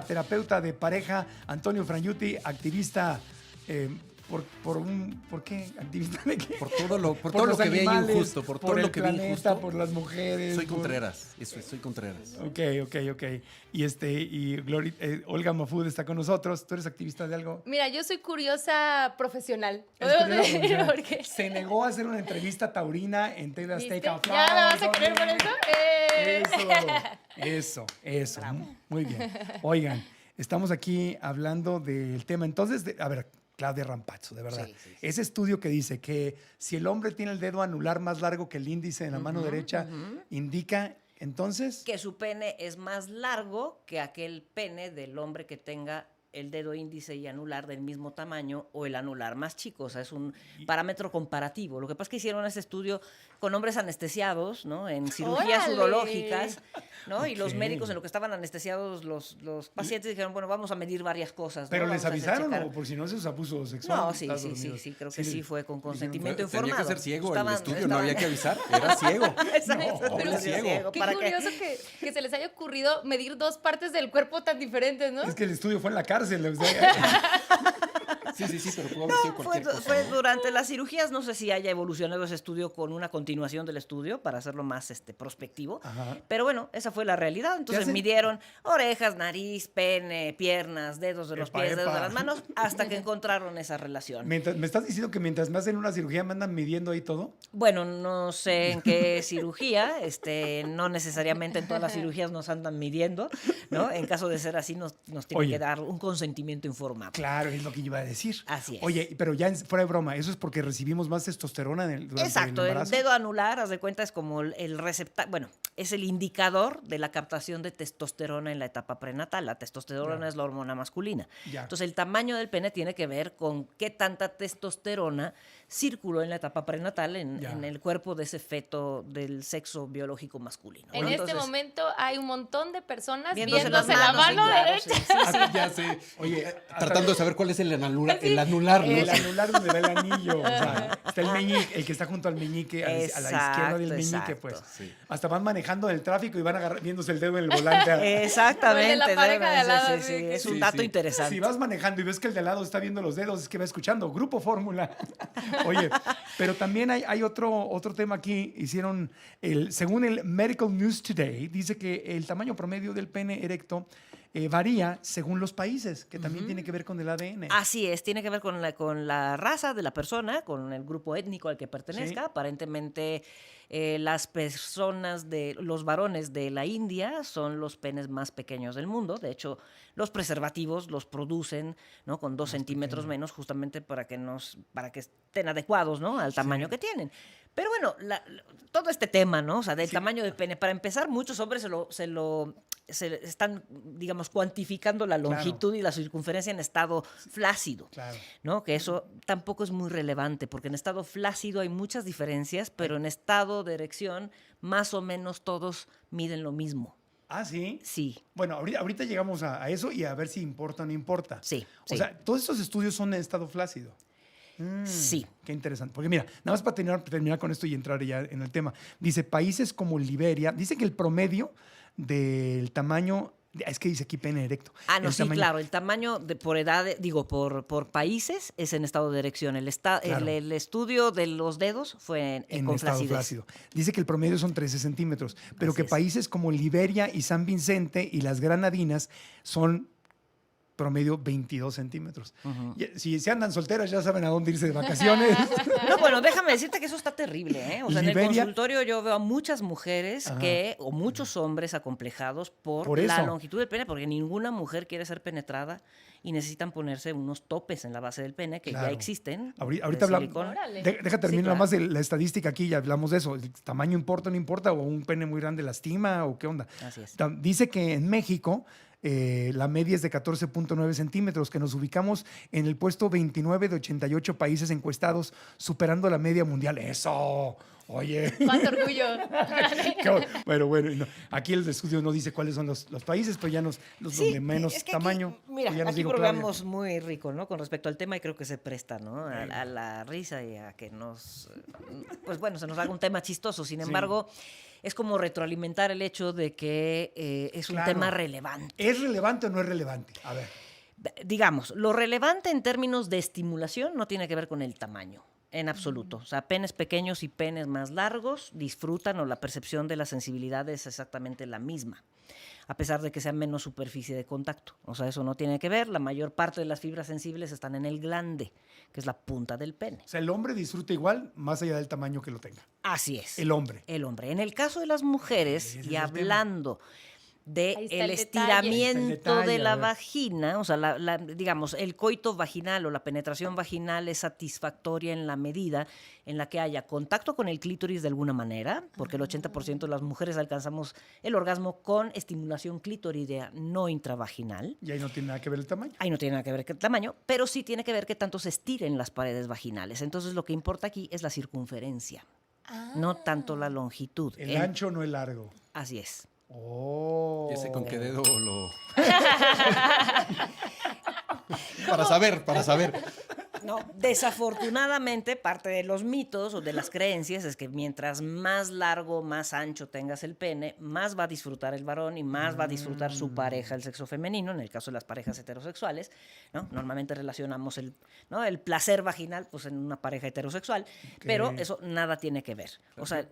terapeuta de pareja, Antonio Frangiuti, activista ¿por qué? ¿Activista de qué? Por todo lo los que ve animales, injusto, por todo el lo que ve planeta, injusto. por las mujeres. Soy Contreras, soy Contreras. Ok. Y Olga Mafud está con nosotros. ¿Tú eres activista de algo? Mira, yo soy curiosa profesional. Es curiosa profesional. Porque... Se negó a hacer una entrevista taurina en TV Azteca. ¿Ya me vas a creer por eso? Eso. Muy bien. Oigan, estamos aquí hablando del tema. Entonces, a ver, Claudia Rampazzo, de verdad. Sí. Ese estudio que dice que si el hombre tiene el dedo anular más largo que el índice en la mano derecha, indica, entonces... que su pene es más largo que aquel pene del hombre que tenga el dedo índice y anular del mismo tamaño o el anular más chico. O sea, es un parámetro comparativo. Lo que pasa es que hicieron ese estudio con hombres anestesiados, ¿no? En cirugías urológicas, ¿no? Okay. Y los médicos, en lo que estaban anestesiados, los pacientes dijeron, bueno, vamos a medir varias cosas, ¿no? ¿Pero vamos les avisaron o por si no es abuso sexual? No, sí, creo que sí fue con consentimiento informado. Tenía que ser ciego el estudio, no había que avisar, era ciego. Pero ciego. Qué curioso que se les haya ocurrido medir dos partes del cuerpo tan diferentes, ¿no? Es que el estudio fue en la cárcel. Sí, pero pudo haber sido cualquier cosa. Fue durante las cirugías, no sé si haya evolucionado ese estudio con una continuación del estudio para hacerlo más prospectivo. Ajá. Pero bueno, esa fue la realidad. Entonces midieron orejas, nariz, pene, piernas, dedos de los pies, dedos de las manos, hasta que encontraron esa relación. ¿Me estás diciendo que mientras me hacen una cirugía me andan midiendo ahí todo? Bueno, no sé en qué cirugía, no necesariamente en todas las cirugías nos andan midiendo, ¿no? En caso de ser así, nos tiene que dar un consentimiento informado. Claro, es lo que yo iba a decir. Así es. Oye, pero ya fuera de broma, eso es porque recibimos más testosterona durante Exacto, el embarazo. El dedo anular, haz de cuenta, es como el receptor, bueno, es el indicador de la captación de testosterona en la etapa prenatal. La testosterona es la hormona masculina. Entonces, el tamaño del pene tiene que ver con qué tanta testosterona circuló en la etapa prenatal en el cuerpo de ese feto del sexo biológico masculino, ¿no? En este momento hay un montón de personas viéndose la mano derecha. Sí, ya sé. Oye, tratando de saber cuál es el anular, ¿no? El anular donde va el anillo. O sea, está el meñique, el que está junto al meñique, a la izquierda del meñique, pues. Sí. Hasta van manejando el tráfico y van viéndose el dedo en el volante. Exactamente. De la pareja de al lado. Sí, es un dato interesante. Si vas manejando y ves que el de al lado está viendo los dedos, es que va escuchando Grupo Fórmula. Oye, pero también hay otro tema aquí. Según el Medical News Today, dice que el tamaño promedio del pene erecto varía según los países, que también tiene que ver con el ADN. Así es, tiene que ver con la raza de la persona, con el grupo étnico al que pertenezca. Sí. Aparentemente, las personas los varones de la India son los penes más pequeños del mundo. De hecho, los preservativos los producen, ¿no? Con 2 centímetros menos, justamente para que estén adecuados, ¿no? Al tamaño que tienen. Pero bueno, todo este tema, ¿no? O sea, del tamaño del pene. Para empezar, muchos hombres se están, digamos, cuantificando la longitud y la circunferencia en estado flácido, ¿no? Que eso tampoco es muy relevante, porque en estado flácido hay muchas diferencias, pero en estado de erección, más o menos todos miden lo mismo. ¿Ah, sí? Sí. Bueno, ahorita llegamos a eso y a ver si importa o no importa. Sí. O sea, todos estos estudios son en estado flácido. Sí. Qué interesante. Porque mira, nada más para terminar con esto y entrar ya en el tema. Dice, países como Liberia, dice que el promedio del tamaño, es que dice aquí pene erecto. Claro, el tamaño por edad, por países es en estado de erección. El estudio de los dedos fue con estado flácido. Dice que el promedio son 13 centímetros, pero que países como Liberia y San Vicente y las Granadinas son promedio 22 centímetros. Si se andan solteras, ya saben a dónde irse de vacaciones. No, bueno, déjame decirte que eso está terrible, ¿eh? O sea, en el consultorio yo veo a muchas mujeres o muchos hombres acomplejados por la longitud del pene, porque ninguna mujer quiere ser penetrada y necesitan ponerse unos topes en la base del pene que ya existen. Ahorita hablamos. Deja terminar más de la estadística aquí, ya hablamos de eso. ¿El tamaño importa o no importa? ¿O un pene muy grande lastima? ¿O qué onda? Así es. Dice que en México la media es de 14.9 centímetros, que nos ubicamos en el puesto 29 de 88 países encuestados, superando la media mundial. ¡Eso! Oye. ¡Cuánto orgullo! Bueno, no, aquí el estudio no dice cuáles son los países, pero ya los donde menos es que tamaño. Aquí, mira, pues ya nos aquí dijo programamos Claudia. muy rico, ¿no? Con respecto al tema y creo que se presta, ¿no? A la risa y a que pues bueno, se nos haga un tema chistoso. Sin embargo, es como retroalimentar el hecho de que es un tema relevante. ¿Es relevante o no es relevante? A ver. Digamos, lo relevante en términos de estimulación no tiene que ver con el tamaño. En absoluto. O sea, penes pequeños y penes más largos disfrutan o la percepción de la sensibilidad es exactamente la misma, a pesar de que sea menos superficie de contacto. O sea, eso no tiene que ver. La mayor parte de las fibras sensibles están en el glande, que es la punta del pene. O sea, el hombre disfruta igual, más allá del tamaño que lo tenga. Así es. El hombre. El hombre. En el caso de las mujeres, y hablando de Ahí está el el estiramiento detalle, de la a ver. vagina, o sea, digamos, el coito vaginal o la penetración vaginal es satisfactoria en la medida en la que haya contacto con el clítoris de alguna manera, porque el 80% de las mujeres alcanzamos el orgasmo con estimulación clitoridea no intravaginal. Y ahí no tiene nada que ver el tamaño. Ahí no tiene nada que ver con el tamaño, pero sí tiene que ver que tanto se estiren las paredes vaginales. Entonces, lo que importa aquí es la circunferencia, no tanto la longitud. El ancho no es largo. Así es. Oh. ¿Y ese con qué dedo lo...? Para saber. No, desafortunadamente, parte de los mitos o de las creencias es que mientras más largo, más ancho tengas el pene, más va a disfrutar el varón y más va a disfrutar su pareja, el sexo femenino, en el caso de las parejas heterosexuales, ¿no? Normalmente relacionamos el placer vaginal pues, en una pareja heterosexual, pero eso nada tiene que ver. O sea,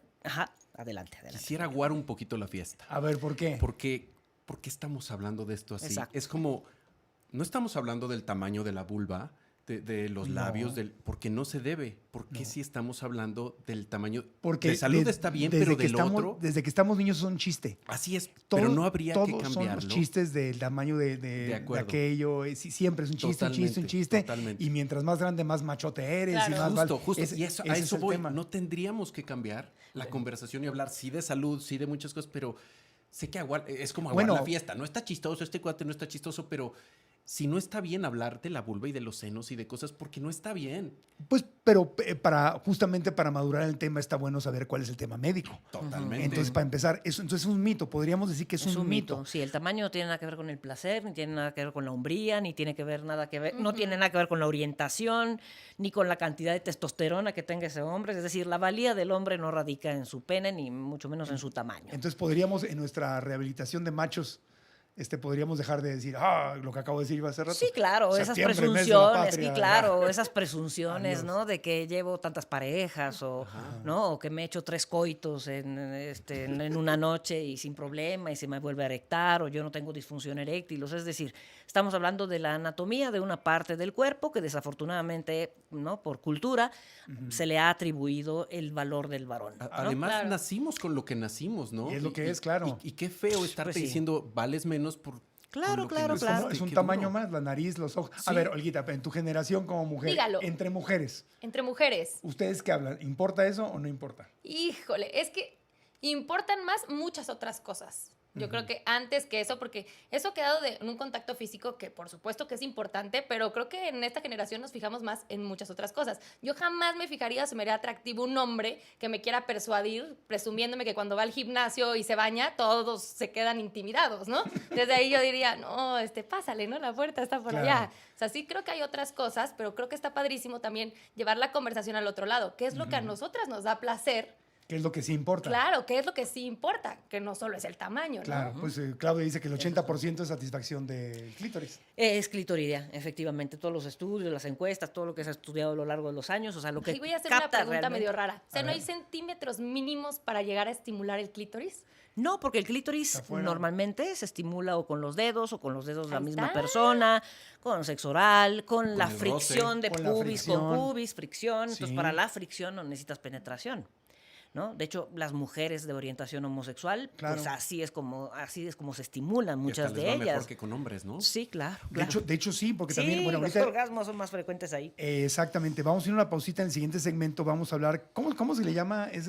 adelante. Quisiera aguar un poquito la fiesta. A ver, ¿por qué? ¿Por qué estamos hablando de esto así? Exacto. Es como, no estamos hablando del tamaño de la vulva, de los labios, porque no se debe. ¿Por qué sí estamos hablando del tamaño? Porque de salud está bien, pero del otro... Desde que estamos niños es un chiste. Así es, pero no habría que todos cambiarlo. son los chistes del tamaño de acuerdo. aquello. Siempre es un chiste, un chiste. Totalmente. Y mientras más grande, más machote eres. Claro. Y más Justo. Y ese a es eso el voy. tema. No tendríamos que cambiar la conversación y hablar sí de salud, sí de muchas cosas, pero sé que es como aguar la fiesta. No está chistoso, este cuate no está chistoso, pero si no está bien hablar de la vulva y de los senos y de cosas, porque no está bien. Pues, pero justamente para madurar el tema está bueno saber cuál es el tema médico. Totalmente. Entonces, para empezar, entonces es un mito. Podríamos decir que es un mito. Sí, el tamaño no tiene nada que ver con el placer, ni tiene nada que ver con la hombría, ni tiene que ver no tiene nada que ver con la orientación, ni con la cantidad de testosterona que tenga ese hombre. Es decir, la valía del hombre no radica en su pene, ni mucho menos en su tamaño. Entonces podríamos, en nuestra rehabilitación de machos, podríamos dejar de decir, lo que acabo de decir iba hace rato. Sí, claro, esas Septiembre, mes de la presunciones, patria, sí, claro, esas presunciones, Adiós. ¿no? De que llevo tantas parejas ¿no? O que me he hecho 3 coitos en una noche y sin problema y se me vuelve a erectar o yo no tengo disfunción eréctil. O sea, es decir, estamos hablando de la anatomía de una parte del cuerpo que desafortunadamente, ¿no? Por cultura, se le ha atribuido el valor del varón. ¿no? Además, nacimos con lo que nacimos, ¿no? Y es lo que es, claro. Y qué feo estarte sí. diciendo, vales menos por... Claro, por lo que claro, no claro. Es un Qué tamaño duro. más, la nariz, los ojos. A Sí. ver, Olguita, en tu generación como mujer, Dígalo. entre mujeres, Entre mujeres. ¿ustedes qué hablan? ¿Importa eso o no importa? Híjole, es que importan más muchas otras cosas. Yo creo que antes que eso, porque eso ha quedado en un contacto físico que por supuesto que es importante, pero creo que en esta generación nos fijamos más en muchas otras cosas. Yo jamás me fijaría si me haría atractivo un hombre que me quiera persuadir, presumiéndome que cuando va al gimnasio y se baña, todos se quedan intimidados, ¿no? Desde ahí yo diría, no, pásale, ¿no? La puerta está por Claro. allá. O sea, sí creo que hay otras cosas, pero creo que está padrísimo también llevar la conversación al otro lado. ¿Qué es lo que a nosotras nos da placer? ¿Qué es lo que sí importa? Claro, ¿qué es lo que sí importa? Que no solo es el tamaño, ¿no? Claro, pues Claudia dice que el 80% es satisfacción del clítoris. Es clitoridia, efectivamente. Todos los estudios, las encuestas, todo lo que se ha estudiado a lo largo de los años, o sea, lo que Aquí voy a hacer una capta pregunta realmente. medio rara. O sea, A ¿no hay ver. centímetros mínimos para llegar a estimular el clítoris? No, porque el clítoris Está fuera. normalmente se estimula o con los dedos o con los dedos de la Ahí misma está. persona, con sexo oral, con la el fricción roce. de Con la pubis fricción. con pubis, fricción. Entonces, Sí. para la fricción no necesitas penetración. ¿No? De hecho, las mujeres de orientación homosexual, Claro. pues así es como se estimulan Y muchas hasta les de va ellas. mejor que con hombres, ¿no? Sí, claro. De hecho, sí, porque sí, también, bueno, los ahorita. orgasmos son más frecuentes ahí. Exactamente. Vamos a ir a una pausita en el siguiente segmento. Vamos a hablar. ¿Cómo se le llama? Es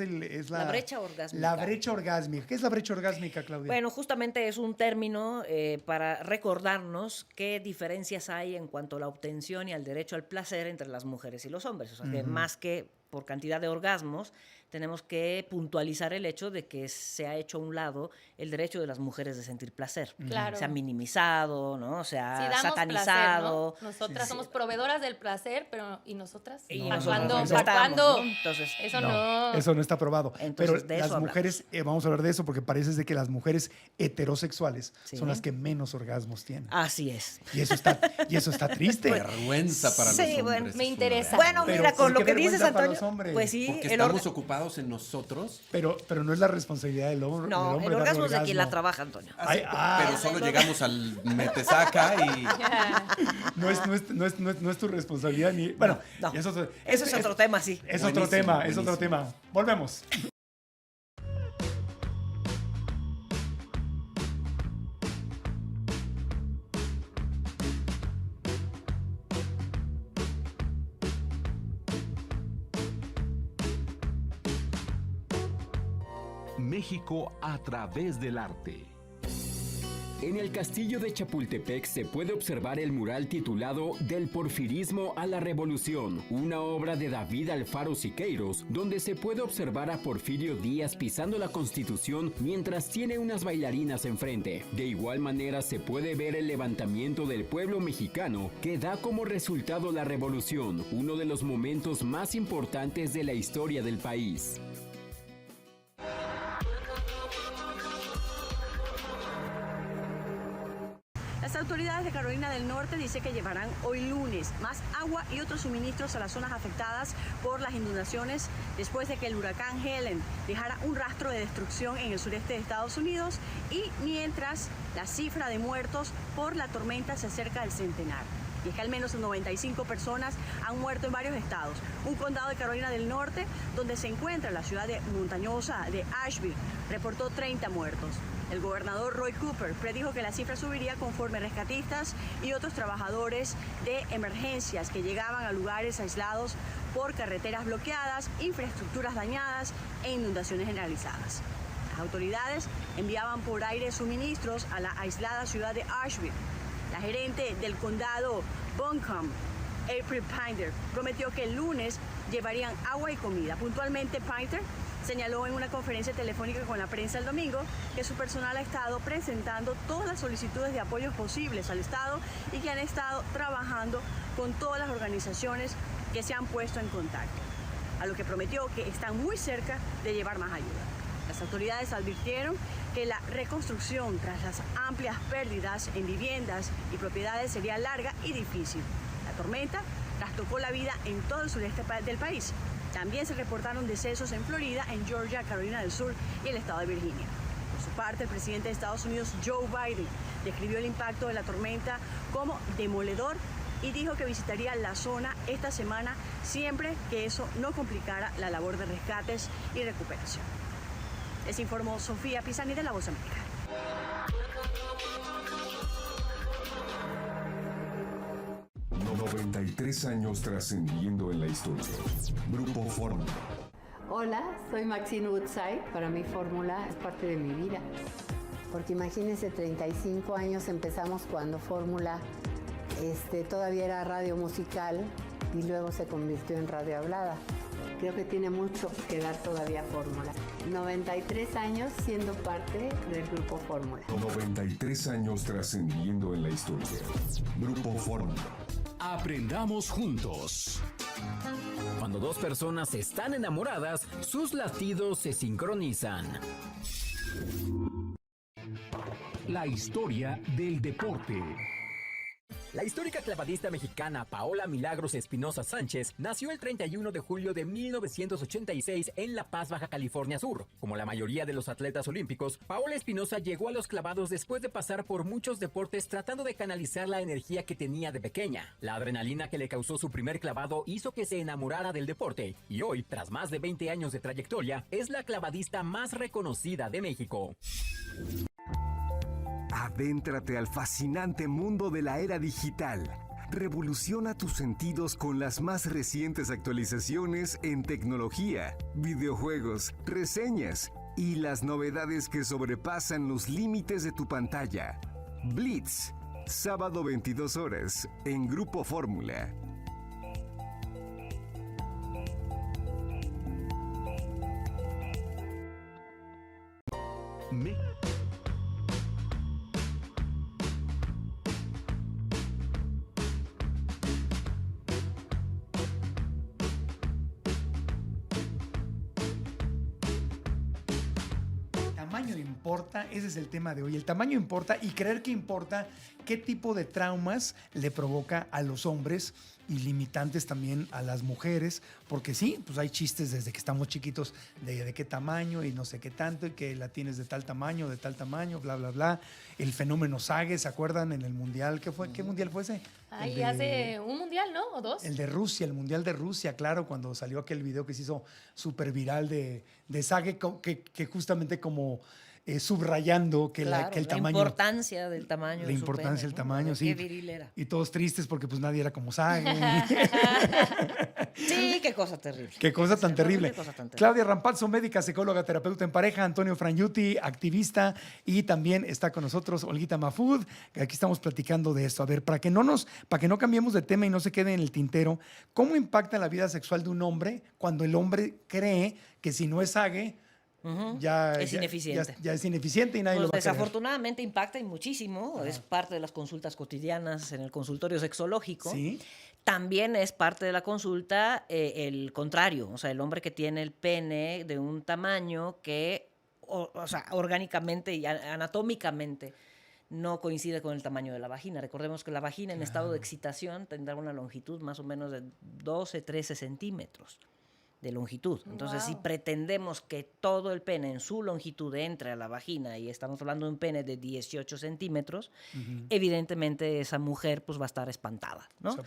La brecha orgásmica. La brecha orgásmica. ¿Qué es la brecha orgásmica, Claudia? Bueno, justamente es un término para recordarnos qué diferencias hay en cuanto a la obtención y al derecho al placer entre las mujeres y los hombres. O sea, que más que por cantidad de orgasmos, tenemos que puntualizar el hecho de que se ha hecho a un lado el derecho de las mujeres de sentir placer. Claro. Se ha minimizado, ¿no? Se ha Sí, damos satanizado. placer, ¿no? Nosotras somos proveedoras del placer, pero ¿y nosotras? Y ¿Para nosotros cuándo? no ¿Para estamos, cuándo? ¿no? Entonces, Eso no. Eso no está probado. Entonces, Pero de eso las hablamos. mujeres, vamos a hablar de eso porque parece de que las mujeres heterosexuales Sí. son las que menos orgasmos tienen. Así es. Y eso está triste. Vergüenza para Sí, los bueno, hombres. me es una interesa. vergüenza. Bueno, Pero, mira, con ¿por lo qué que dices, vergüenza para Antonio, los hombres? pues sí, Porque el estamos ocupados en nosotros. Pero no es la responsabilidad del hombre. No, del hombre el dar orgasmo es de quien la orgasmo. trabaja, Antonio. Ay, Pero solo llegamos al metesaca y... No es tu responsabilidad ni. Bueno, No, eso Eso es otro tema, sí. Es otro Buenísimo, tema, es otro buenísimo. tema. Volvemos. México a través del arte. En el castillo de Chapultepec se puede observar el mural titulado Del Porfirismo a la Revolución, una obra de David Alfaro Siqueiros, donde se puede observar a Porfirio Díaz pisando la Constitución mientras tiene unas bailarinas enfrente. De igual manera se puede ver el levantamiento del pueblo mexicano que da como resultado la revolución, uno de los momentos más importantes de la historia del país. Las autoridades de Carolina del Norte dicen que llevarán hoy lunes más agua y otros suministros a las zonas afectadas por las inundaciones después de que el huracán Helen dejara un rastro de destrucción en el sureste de Estados Unidos y mientras la cifra de muertos por la tormenta se acerca al centenar. Y es que al menos 95 personas han muerto en varios estados. Un condado de Carolina del Norte, donde se encuentra la ciudad montañosa de Asheville, reportó 30 muertos. El gobernador Roy Cooper predijo que la cifra subiría conforme rescatistas y otros trabajadores de emergencias que llegaban a lugares aislados por carreteras bloqueadas, infraestructuras dañadas e inundaciones generalizadas. Las autoridades enviaban por aire suministros a la aislada ciudad de Asheville. La gerente del condado Buncombe, April Pinter, prometió que el lunes llevarían agua y comida. Puntualmente, Pinter señaló en una conferencia telefónica con la prensa el domingo que su personal ha estado presentando todas las solicitudes de apoyos posibles al Estado y que han estado trabajando con todas las organizaciones que se han puesto en contacto, a lo que prometió que están muy cerca de llevar más ayuda. Las autoridades advirtieron que la reconstrucción tras las amplias pérdidas en viviendas y propiedades sería larga y difícil. La tormenta trastocó la vida en todo el sureste del país. También se reportaron decesos en Florida, en Georgia, Carolina del Sur y el estado de Virginia. Por su parte, el presidente de Estados Unidos, Joe Biden, describió el impacto de la tormenta como demoledor y dijo que visitaría la zona esta semana siempre que eso no complicara la labor de rescates y recuperación. Les informó Sofía Pisani de La Voz América. No, 93 años trascendiendo en la historia. Grupo Fórmula. Hola, soy Maxine Woodside. Para mí Fórmula es parte de mi vida. Porque imagínense, 35 años empezamos cuando Fórmula todavía era radio musical y luego se convirtió en radio hablada. Creo que tiene mucho que dar todavía Fórmula. 93 años siendo parte del Grupo Fórmula. 93 años trascendiendo en la historia. Grupo Fórmula. Aprendamos juntos. Cuando dos personas están enamoradas, sus latidos se sincronizan. La historia del deporte. La histórica clavadista mexicana Paola Milagros Espinosa Sánchez nació el 31 de julio de 1986 en La Paz, Baja California Sur. Como la mayoría de los atletas olímpicos, Paola Espinosa llegó a los clavados después de pasar por muchos deportes tratando de canalizar la energía que tenía de pequeña. La adrenalina que le causó su primer clavado hizo que se enamorara del deporte y hoy, tras más de 20 años de trayectoria, es la clavadista más reconocida de México. Adéntrate al fascinante mundo de la era digital. Revoluciona tus sentidos con las más recientes actualizaciones en tecnología, videojuegos, reseñas y las novedades que sobrepasan los límites de tu pantalla. Blitz, sábado 22 horas, en Grupo Fórmula. Me- Tamaño importa, ese es el tema de hoy. El tamaño importa y creer que importa qué tipo de traumas le provoca a los hombres y limitantes también a las mujeres, porque sí, pues hay chistes desde que estamos chiquitos de qué tamaño y no sé qué tanto, y que la tienes de tal tamaño, bla, bla, bla. El fenómeno Sage, ¿se acuerdan en el mundial? ¿Qué fue? ¿Qué mundial fue ese? Ay, hace un mundial, ¿no? ¿O dos? El de Rusia, el mundial de Rusia, claro, cuando salió aquel video que se hizo súper viral de Sage, que justamente como subrayando que, Claro, que el la tamaño... importancia del tamaño. La de su importancia del pene, ¿no? tamaño, sí. Qué viril era. Y todos tristes porque pues nadie era como Sage. Sí, qué cosa terrible. Qué cosa tan terrible. Qué cosa tan terrible. Claudia Rampazzo, médica, psicóloga, terapeuta en pareja. Antonio Frangiuti, activista. Y también está con nosotros Olguita Mahfoud, que aquí estamos platicando de esto. A ver, para que no cambiemos de tema y no se quede en el tintero, ¿cómo impacta la vida sexual de un hombre cuando el hombre cree que si no es Sage, Es ineficiente. Ya es ineficiente y nadie Pues lo va a querer? desafortunadamente impacta y muchísimo. Es parte de las consultas cotidianas en el consultorio sexológico. Sí. También es parte de la consulta el contrario, o sea, el hombre que tiene el pene de un tamaño que, o sea, orgánicamente y anatómicamente no coincide con el tamaño de la vagina. Recordemos que la vagina en estado de excitación tendrá una longitud más o menos de 12, 13 centímetros de longitud. Entonces, si pretendemos que todo el pene en su longitud entre a la vagina y estamos hablando de un pene de 18 centímetros, evidentemente esa mujer pues va a estar espantada, ¿no? O sea,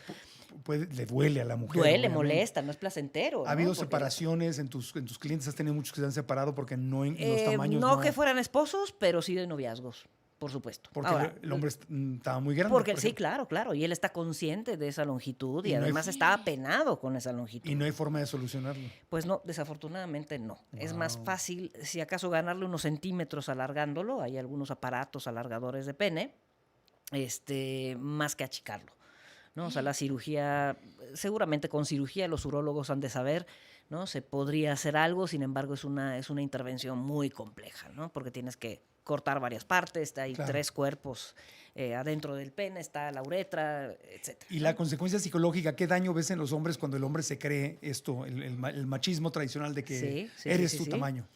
le duele a la mujer. Duele, obviamente. molesta, no es placentero. ¿Ha habido Porque separaciones en tus clientes? ¿Has tenido muchos que se han separado porque no en los tamaños? no que fueran esposos, pero sí de noviazgos, por supuesto. Porque Ahora, el hombre estaba muy grande. porque por sí, ejemplo. claro, y él está consciente de esa longitud y, Y no hay además está apenado con esa longitud. Y no hay forma de solucionarlo. Pues no, desafortunadamente no. Es más fácil, si acaso, ganarle unos centímetros alargándolo. Hay algunos aparatos alargadores de pene, más que achicarlo, ¿no? O sea, la cirugía, seguramente con cirugía los urólogos han de saber, ¿no? Se podría hacer algo, sin embargo es una intervención muy compleja, ¿no? Porque tienes que cortar varias partes, hay 3 cuerpos adentro del pene, está la uretra, etc. Y la consecuencia psicológica, ¿qué daño ves en los hombres cuando el hombre se cree esto, el machismo tradicional de que eres tu tamaño?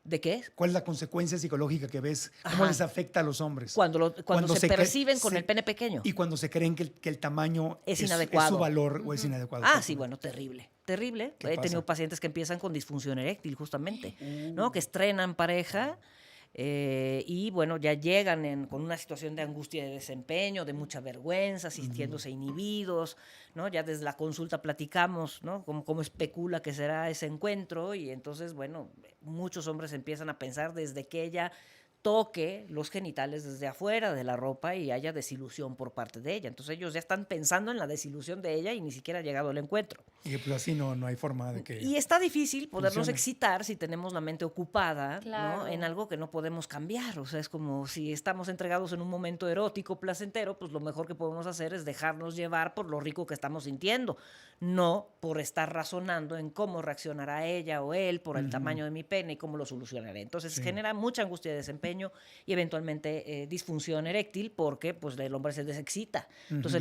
¿De qué? ¿Cuál es la consecuencia psicológica que ves? ¿Cómo les afecta a los hombres? Cuando se perciben con el pene pequeño. Y cuando se creen que el tamaño es inadecuado. Es su valor o es inadecuado. Sí, bueno, terrible. Terrible. He tenido pacientes que empiezan con disfunción eréctil, justamente, ¿no? Que estrenan pareja y, bueno, ya llegan con una situación de angustia de desempeño, de mucha vergüenza, sintiéndose inhibidos, ¿no? Ya desde la consulta platicamos, ¿no? Cómo especula que será ese encuentro y entonces, bueno, muchos hombres empiezan a pensar desde que ella toque los genitales desde afuera de la ropa y haya desilusión por parte de ella. Entonces ellos ya están pensando en la desilusión de ella y ni siquiera ha llegado el encuentro. Y pues así no hay forma de que... Y está difícil podernos funcione. excitar si tenemos la mente ocupada, Claro. ¿no? En algo que no podemos cambiar. O sea, es como si estamos entregados en un momento erótico, placentero, pues lo mejor que podemos hacer es dejarnos llevar por lo rico que estamos sintiendo, no por estar razonando en cómo reaccionará ella o él por el tamaño de mi pene y cómo lo solucionaré. Entonces genera mucha angustia de desempeño y eventualmente disfunción eréctil porque pues el hombre se desexcita. Entonces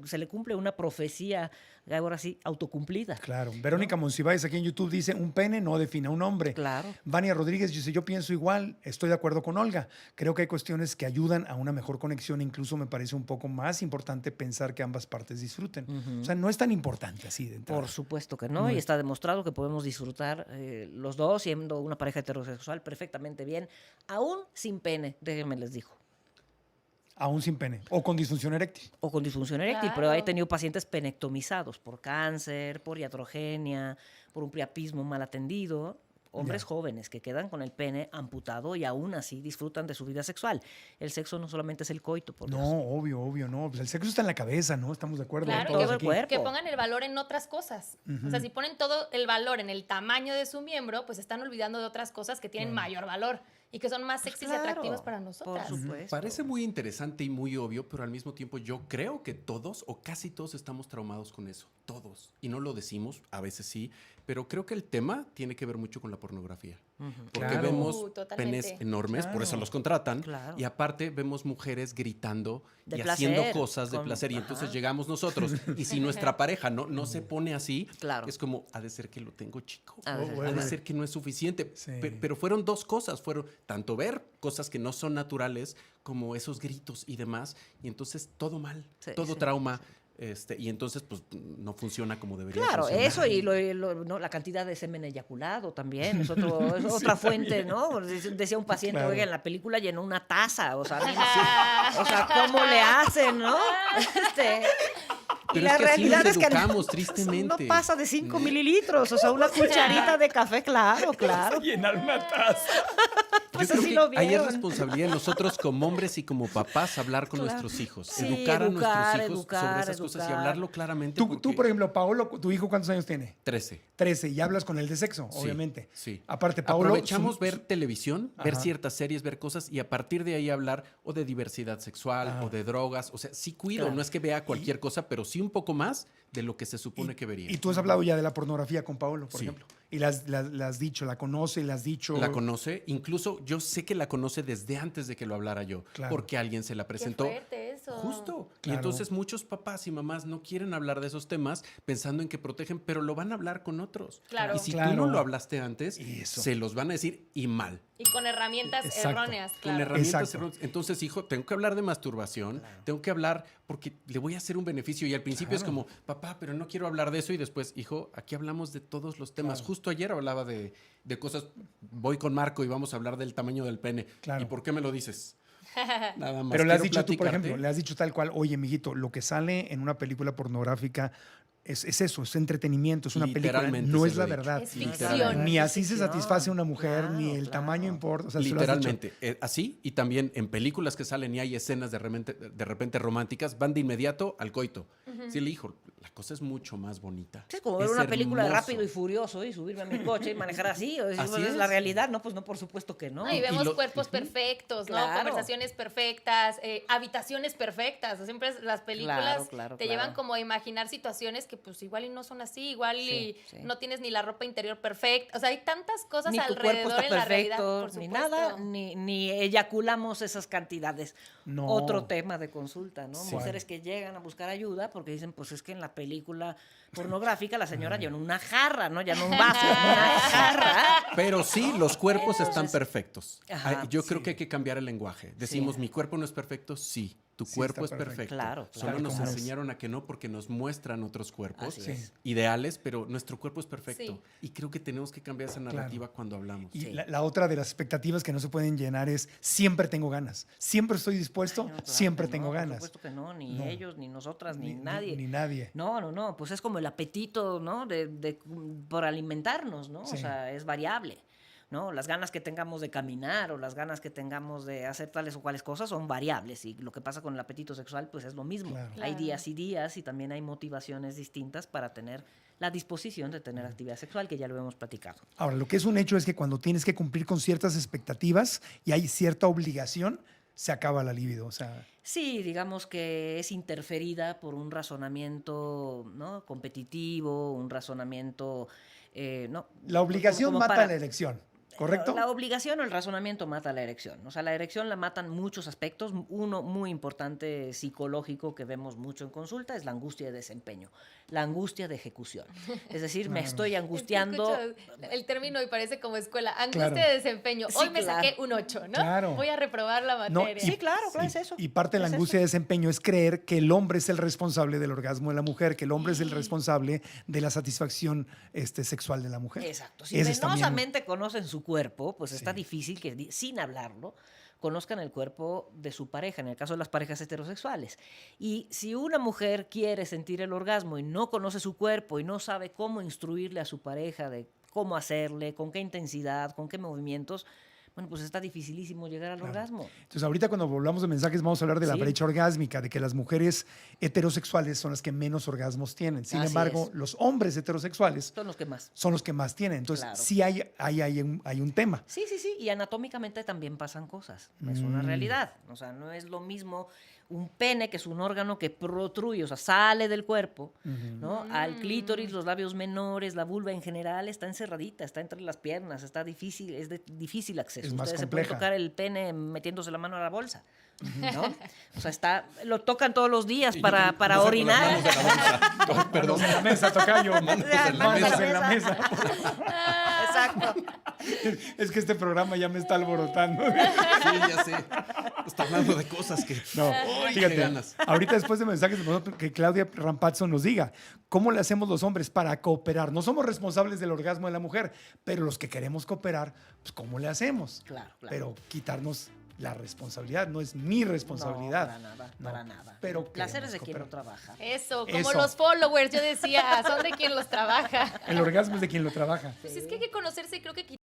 se le cumple una profecía, ahora sí, autocumplida. Claro. Verónica Monsiváis aquí en YouTube dice, un pene no define a un hombre. Claro. Vania Rodríguez dice, yo pienso igual, estoy de acuerdo con Olga. Creo que hay cuestiones que ayudan a una mejor conexión. Incluso me parece un poco más importante pensar que ambas partes disfruten. O sea, no es tan importante así de entrada. Por supuesto que no, y está demostrado que podemos disfrutar los dos, siendo una pareja heterosexual, perfectamente bien, aún sin pene, déjenme les digo. Aún sin pene. O con disfunción eréctil. O con disfunción eréctil, Claro. pero he tenido pacientes penectomizados por cáncer, por iatrogenia, por un priapismo mal atendido. Hombres jóvenes que quedan con el pene amputado y aún así disfrutan de su vida sexual. El sexo no solamente es el coito, por Dios. No, obvio, no. Pues el sexo está en la cabeza, ¿no? Estamos de acuerdo. Claro, todos todo el aquí. cuerpo. Que pongan el valor en otras cosas. O sea, si ponen todo el valor en el tamaño de su miembro, pues están olvidando de otras cosas que tienen mayor valor y que son más sexys y atractivas para nosotras. Por supuesto. Parece muy interesante y muy obvio, pero al mismo tiempo yo creo que todos o casi todos estamos traumados con eso. Todos. Y no lo decimos, a veces sí, pero creo que el tema tiene que ver mucho con la pornografía. Porque Claro. vemos Totalmente. penes enormes, por eso Claro. los contratan. Claro. Y aparte vemos mujeres gritando De y placer, haciendo cosas de con- placer. Y entonces ajá. llegamos nosotros. Y si nuestra pareja no se pone así, Claro. es como, ha de ser que lo tengo chico. Ha de ser, Ha bueno. de ser que no es suficiente. Sí. Pero fueron dos cosas. Fueron tanto ver cosas que no son naturales como esos gritos y demás. Y entonces todo mal, Sí, todo sí, trauma. Y entonces, pues, no funciona como debería Claro, funcionar. eso y ¿no? La cantidad de semen eyaculado también es otra fuente, ¿no? Decía un paciente, Claro. oiga, en la película llenó una taza, o sea, a mí no- o sea, ¿cómo le hacen, no? Y Pero la es que así realidad nos es que educamos, no tristemente. pasa de 5 No. mililitros, o sea, una cucharita de café, claro. Llenar una taza. Pues Yo creo así que lo ahí es vieron. responsabilidad de nosotros como hombres y como papás hablar con Claro. nuestros hijos, Sí, educar a nuestros hijos educar, sobre esas cosas y educar. hablarlo claramente. Tú, porque- por ejemplo, Paolo, ¿tu hijo cuántos años tiene? 13. 13, y hablas con él de sexo, Sí, obviamente. Sí. Aparte, Paolo... Aprovechamos ver televisión, ver Ajá. ciertas series, ver cosas y a partir de ahí hablar o de diversidad sexual Ajá. o de drogas. O sea, sí cuido, Claro. no es que vea cualquier cosa, pero sí un poco más de lo que se supone que vería. Y tú has hablado ya de la pornografía con Paolo, por Sí. ejemplo. Y le has dicho, la conoce, le has dicho... La conoce, incluso yo sé que la conoce desde antes de que lo hablara yo, Claro. porque alguien se la Qué presentó. fuerte eso. Justo. Y Claro. entonces muchos papás y mamás no quieren hablar de esos temas pensando en que protegen, pero lo van a hablar con otros. Claro. Y si Claro. tú no lo hablaste antes, Eso. se los van a decir y mal. Y con herramientas Exacto. erróneas, Con claro. herramientas Exacto. erróneas. Entonces, hijo, tengo que hablar de masturbación, tengo que hablar porque le voy a hacer un beneficio. Y al principio es como, papá, pero no quiero hablar de eso. Y después, hijo, aquí hablamos de todos los temas. Claro. Justo ayer hablaba de cosas, voy con Marco y vamos a hablar del tamaño del pene. Claro. ¿Y por qué me lo dices? Nada más. Pero le has quiero dicho tú, por platicarte. ejemplo, le has dicho tal cual, oye, mijito, lo que sale en una película pornográfica es eso, es entretenimiento, es una película, Literalmente no se es lo la he dicho. verdad. Es Literalmente. ficción. Ni Es así se ficción. satisface una mujer, Claro, ni el claro. tamaño importa. O sea, se lo has dicho. Literalmente, así y también en películas que salen y hay escenas de repente románticas, van de inmediato al coito. Sí, le dijo, la cosa es mucho más bonita. Es como ver Es una película de hermoso. Rápido y Furioso y subirme a mi coche y manejar así. O Así es la es. realidad, ¿no? Pues no, por supuesto que no. No, y vemos lo- cuerpos Ujú. perfectos, ¿no? Claro. Conversaciones perfectas, habitaciones perfectas. O siempre las películas Claro, te llevan como a imaginar situaciones que pues igual y no son así, igual Sí, y sí. no tienes ni la ropa interior perfecta. O sea, hay tantas cosas Ni tu cuerpo alrededor está en la realidad, perfecto, por ni supuesto. nada, ni eyaculamos esas cantidades. No. Otro tema de consulta, ¿no? Sí. Mujeres que llegan a buscar ayuda porque dicen, pues es que en la película pornográfica la señora llenó una jarra, ¿no? Ya no un vaso, una jarra. Pero sí, los cuerpos están Entonces, perfectos. ajá, Yo creo sí. que hay que cambiar el lenguaje. Decimos, mi cuerpo no es perfecto, sí. Tu Sí, cuerpo es está perfecto. perfecto. Claro, Solo claro, nos como es. enseñaron a que no porque nos muestran otros cuerpos Así es. ideales, pero nuestro cuerpo es perfecto. Sí. Y creo que tenemos que cambiar esa narrativa cuando hablamos. Y Sí. la otra de las expectativas que no se pueden llenar es siempre tengo ganas. Siempre estoy dispuesto, Ay, no, claro siempre que tengo no, ganas. Por supuesto que no, ni No. ellos, ni nosotras, ni nadie. Ni nadie. No, pues es como el apetito, ¿no? Por alimentarnos, ¿no? Sí. O sea, es variable, ¿no? Las ganas que tengamos de caminar o las ganas que tengamos de hacer tales o cuales cosas son variables y lo que pasa con el apetito sexual pues es lo mismo. Claro. Hay Claro. días y días y también hay motivaciones distintas para tener la disposición de tener actividad sexual, que ya lo hemos platicado. Ahora, lo que es un hecho es que cuando tienes que cumplir con ciertas expectativas y hay cierta obligación, se acaba la libido. O sea, Sí, digamos que es interferida por un razonamiento, ¿no? competitivo, un razonamiento... ¿no? la obligación Como mata para- la elección, ¿correcto? La obligación o el razonamiento mata la erección. O sea, la erección la matan muchos aspectos. Uno muy importante psicológico que vemos mucho en consulta es la angustia de desempeño, la angustia de ejecución. Es decir, me estoy angustiando. Escucho el término y parece como escuela. Angustia Claro. de desempeño. Sí, Hoy me claro. saqué un 8, ¿no? Claro. Voy a reprobar la No, materia. Sí, claro, es eso. Y parte de la Es angustia de eso. desempeño es creer que el hombre es el responsable del orgasmo de la mujer, que el hombre es el responsable de la satisfacción si de la mujer. Exacto. Si Ese es también- penosamente conocen su cuerpo, pues está Sí. difícil que sin hablarlo conozcan el cuerpo de su pareja, en el caso de las parejas heterosexuales. Y si una mujer quiere sentir el orgasmo y no conoce su cuerpo y no sabe cómo instruirle a su pareja de cómo hacerle, con qué intensidad, con qué movimientos, bueno, pues está dificilísimo llegar al orgasmo. Entonces, ahorita cuando volvamos de mensajes vamos a hablar de la Sí. brecha orgásmica, de que las mujeres heterosexuales son las que menos orgasmos tienen. Sin Así embargo, es. los hombres heterosexuales Son los que más. son los que más tienen. Entonces, Claro. sí hay un tema. Sí, y anatómicamente también pasan cosas, es una realidad, o sea, no es lo mismo un pene, que es un órgano que protruye, o sea, sale del cuerpo, ¿no? Al clítoris, los labios menores, la vulva en general está encerradita, está entre las piernas, es de difícil acceso. Es más Ustedes se compleja. pueden tocar el pene metiéndose la mano a la bolsa, ¿no? O sea, lo tocan todos los días para orinar. Perdón. Manos en la mesa, tocayo. Manos en la Manos mesa. en la mesa. Exacto. Es que este programa ya me está alborotando. Sí, ya sé. Está hablando de cosas que... No, ¡Ay, qué fíjate, ganas! ahorita después de mensajes, que Claudia Rampazzo nos diga cómo le hacemos los hombres para cooperar. No somos responsables del orgasmo de la mujer, pero los que queremos cooperar, pues ¿cómo le hacemos? Claro. Pero quitarnos la responsabilidad, no es mi responsabilidad. No, para nada. Pero el placer es de queremos quien cooperar. no trabaja. Eso, como Eso. los followers, yo decía, son de quien los trabaja. El orgasmo es de quien lo trabaja. Pues es que hay que conocerse y creo que